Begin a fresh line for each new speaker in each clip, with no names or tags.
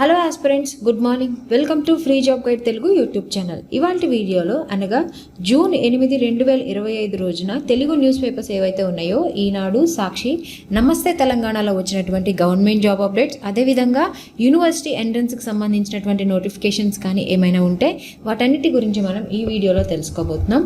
Hello aspirants, good morning. Welcome to free job guide Telugu YouTube channel. ఇవాళ వీడియోలో అనగా June 8, 2025 రోజున తెలుగు న్యూస్ పేపర్స్ ఏవైతే ఉన్నాయో ఈనాడు, సాక్షి, నమస్తే తెలంగాణలో వచ్చినటువంటి గవర్నమెంట్ జాబ్ అప్డేట్స్, అదేవిధంగా యూనివర్సిటీ ఎంట్రన్స్కి సంబంధించినటువంటి నోటిఫికేషన్స్ కానీ ఏమైనా ఉంటే వాటన్నిటి గురించి మనం ఈ వీడియోలో తెలుసుకోబోతున్నాం.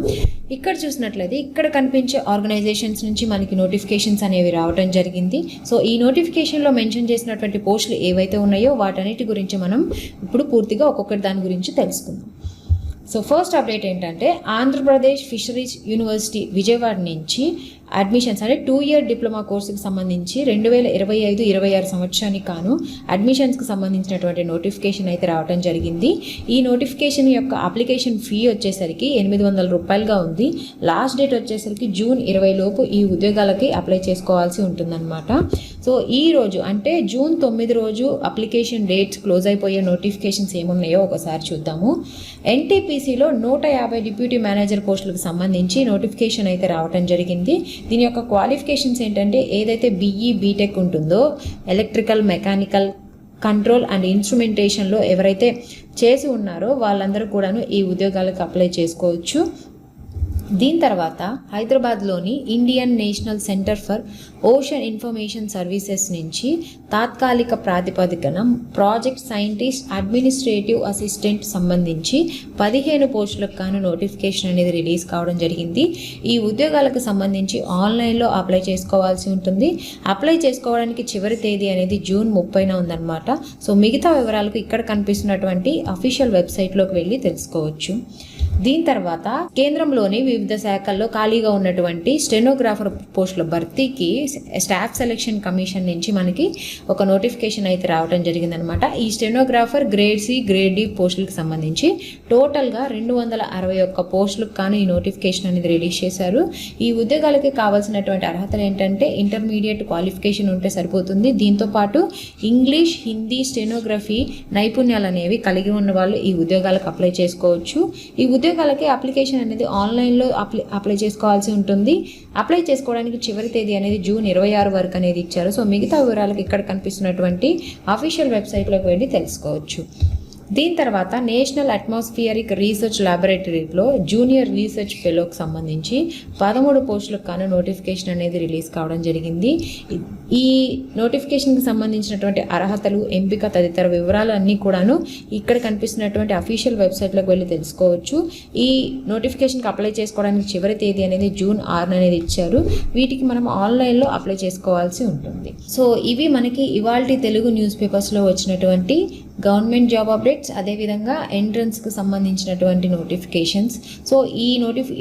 ఇక్కడ చూసినట్లయితే ఇక్కడ కనిపించే ఆర్గనైజేషన్స్ నుంచి మనకి నోటిఫికేషన్స్ అనేవి రావడం జరిగింది. సో ఈ నోటిఫికేషన్లో మెన్షన్ చేసినటువంటి పోస్టులు ఏవైతే ఉన్నాయో వాటన్నిటి గురించి మనం ఇప్పుడు పూర్తిగా ఒక్కొక్కటి దాని గురించి తెలుసుకుందాం. సో ఫస్ట్ అప్డేట్ ఏంటంటే ఆంధ్రప్రదేశ్ ఫిషరీస్ యూనివర్సిటీ విజయవాడ నుంచి అడ్మిషన్స్ అంటే 2 ఇయర్ డిప్లొమా కోర్సుకి సంబంధించి 2025-26 సంవత్సరానికి కాను అడ్మిషన్స్కి సంబంధించినటువంటి నోటిఫికేషన్ అయితే రావడం జరిగింది. ఈ నోటిఫికేషన్ యొక్క అప్లికేషన్ ఫీ వచ్చేసరికి 800 రూపాయలుగా ఉంది. లాస్ట్ డేట్ వచ్చేసరికి జూన్ 20 లోపు ఈ ఉద్యోగాలకి అప్లై చేసుకోవాల్సి ఉంటుందన్నమాట. సో ఈ రోజు అంటే జూన్ 9 రోజు అప్లికేషన్ డేట్స్ క్లోజ్ అయిపోయే నోటిఫికేషన్స్ ఏమున్నాయో ఒకసారి చూద్దాము. ఎన్టీపీసీలో 150 డిప్యూటీ మేనేజర్ పోస్టులకు సంబంధించి నోటిఫికేషన్ అయితే రావడం జరిగింది. దీని యొక్క క్వాలిఫికేషన్స్ ఏంటంటే ఏదైతే BE బీటెక్ ఉంటుందో ఎలక్ట్రికల్, మెకానికల్, కంట్రోల్ అండ్ ఇన్స్ట్రుమెంటేషన్లో ఎవరైతే చేసి ఉన్నారో వాళ్ళందరూ కూడాను ఈ ఉద్యోగాలకు అప్లై చేసుకోవచ్చు. దీని తర్వాత హైదరాబాద్లోని Indian national centre for ocean information services నుంచి తాత్కాలిక ప్రాతిపదికన ప్రాజెక్ట్ సైంటిస్ట్, అడ్మినిస్ట్రేటివ్ అసిస్టెంట్ సంబంధించి 15 పోస్టులకు గాను నోటిఫికేషన్ అనేది రిలీజ్ కావడం జరిగింది. ఈ ఉద్యోగాలకు సంబంధించి ఆన్లైన్లో అప్లై చేసుకోవాల్సి ఉంటుంది. అప్లై చేసుకోవడానికి చివరి తేదీ అనేది జూన్ 30న ఉందన్నమాట. సో మిగతా వివరాలకు ఇక్కడ కనిపిస్తున్నటువంటి అఫీషియల్ వెబ్సైట్లోకి వెళ్ళి తెలుసుకోవచ్చు. దీని తర్వాత కేంద్రంలోని వివిధ శాఖల్లో ఖాళీగా ఉన్నటువంటి స్టెనోగ్రాఫర్ పోస్టుల భర్తీకి స్టాఫ్ సెలెక్షన్ కమిషన్ నుంచి మనకి ఒక నోటిఫికేషన్ అయితే రావడం జరిగిందనమాట. ఈ stenographer grade C, grade D పోస్టులకు సంబంధించి టోటల్గా 261 పోస్టులకు కానీ ఈ నోటిఫికేషన్ అనేది రిలీజ్ చేశారు. ఈ ఉద్యోగాలకి కావాల్సినటువంటి అర్హతలు ఏంటంటే ఇంటర్మీడియట్ క్వాలిఫికేషన్ ఉంటే సరిపోతుంది. దీంతోపాటు ఇంగ్లీష్, హిందీ, స్టెనోగ్రఫీ నైపుణ్యాలు అనేవి కలిగి ఉన్న వాళ్ళు ఈ ఉద్యోగాలకు అప్లై చేసుకోవచ్చు. ఈ ఉద్యోగాలకి అప్లికేషన్ అనేది ఆన్లైన్లో అప్లై చేసుకోవాల్సి ఉంటుంది. అప్లై చేసుకోవడానికి చివరి తేదీ అనేది జూన్ 26 వరకు అనేది ఇచ్చారు. సో మిగతా వివరాలకు ఇక్కడ కనిపిస్తున్నటువంటి అఫీషియల్ వెబ్సైట్లోకి వెళ్ళి తెలుసుకోవచ్చు. దీని తర్వాత నేషనల్ అట్మాస్ఫియరిక్ రీసెర్చ్ ల్యాబొరేటరీలో జూనియర్ రీసెర్చ్ ఫెలోకి సంబంధించి 13 పోస్టులకు కాను నోటిఫికేషన్ అనేది రిలీజ్ కావడం జరిగింది. ఈ నోటిఫికేషన్కి సంబంధించినటువంటి అర్హతలు, ఎంపిక తదితర వివరాలు అన్నీ కూడాను ఇక్కడ కనిపిస్తున్నటువంటి అఫీషియల్ వెబ్సైట్లోకి వెళ్ళి తెలుసుకోవచ్చు. ఈ నోటిఫికేషన్కి అప్లై చేసుకోవడానికి చివరి తేదీ అనేది జూన్ 6 అనేది ఇచ్చారు. వీటికి మనం ఆన్లైన్లో అప్లై చేసుకోవాల్సి ఉంటుంది. సో ఇవి మనకి ఇవాల్టి తెలుగు న్యూస్ పేపర్స్లో వచ్చినటువంటి గవర్నమెంట్ జాబ్ అప్డేట్స్, అదేవిధంగా ఎంట్రన్స్కి సంబంధించినటువంటి నోటిఫికేషన్స్. సో ఈ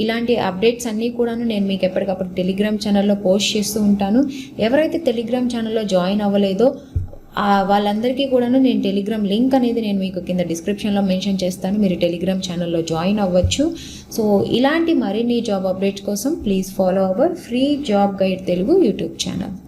ఇలాంటి అప్డేట్స్ అన్నీ కూడాను నేను మీకు ఎప్పటికప్పుడు టెలిగ్రామ్ ఛానల్లో పోస్ట్ చేస్తూ ఉంటాను. ఎవరైతే టెలిగ్రామ్ ఛానల్లో జాయిన్ అవ్వలేదో వాళ్ళందరికీ కూడాను నేను టెలిగ్రామ్ లింక్ అనేది నేను మీకు కింద డిస్క్రిప్షన్లో మెన్షన్ చేస్తాను. మీరు టెలిగ్రామ్ ఛానల్లో జాయిన్ అవ్వచ్చు. సో ఇలాంటి మరిన్ని జాబ్ అప్డేట్స్ కోసం please follow our free job guide Telugu YouTube channel.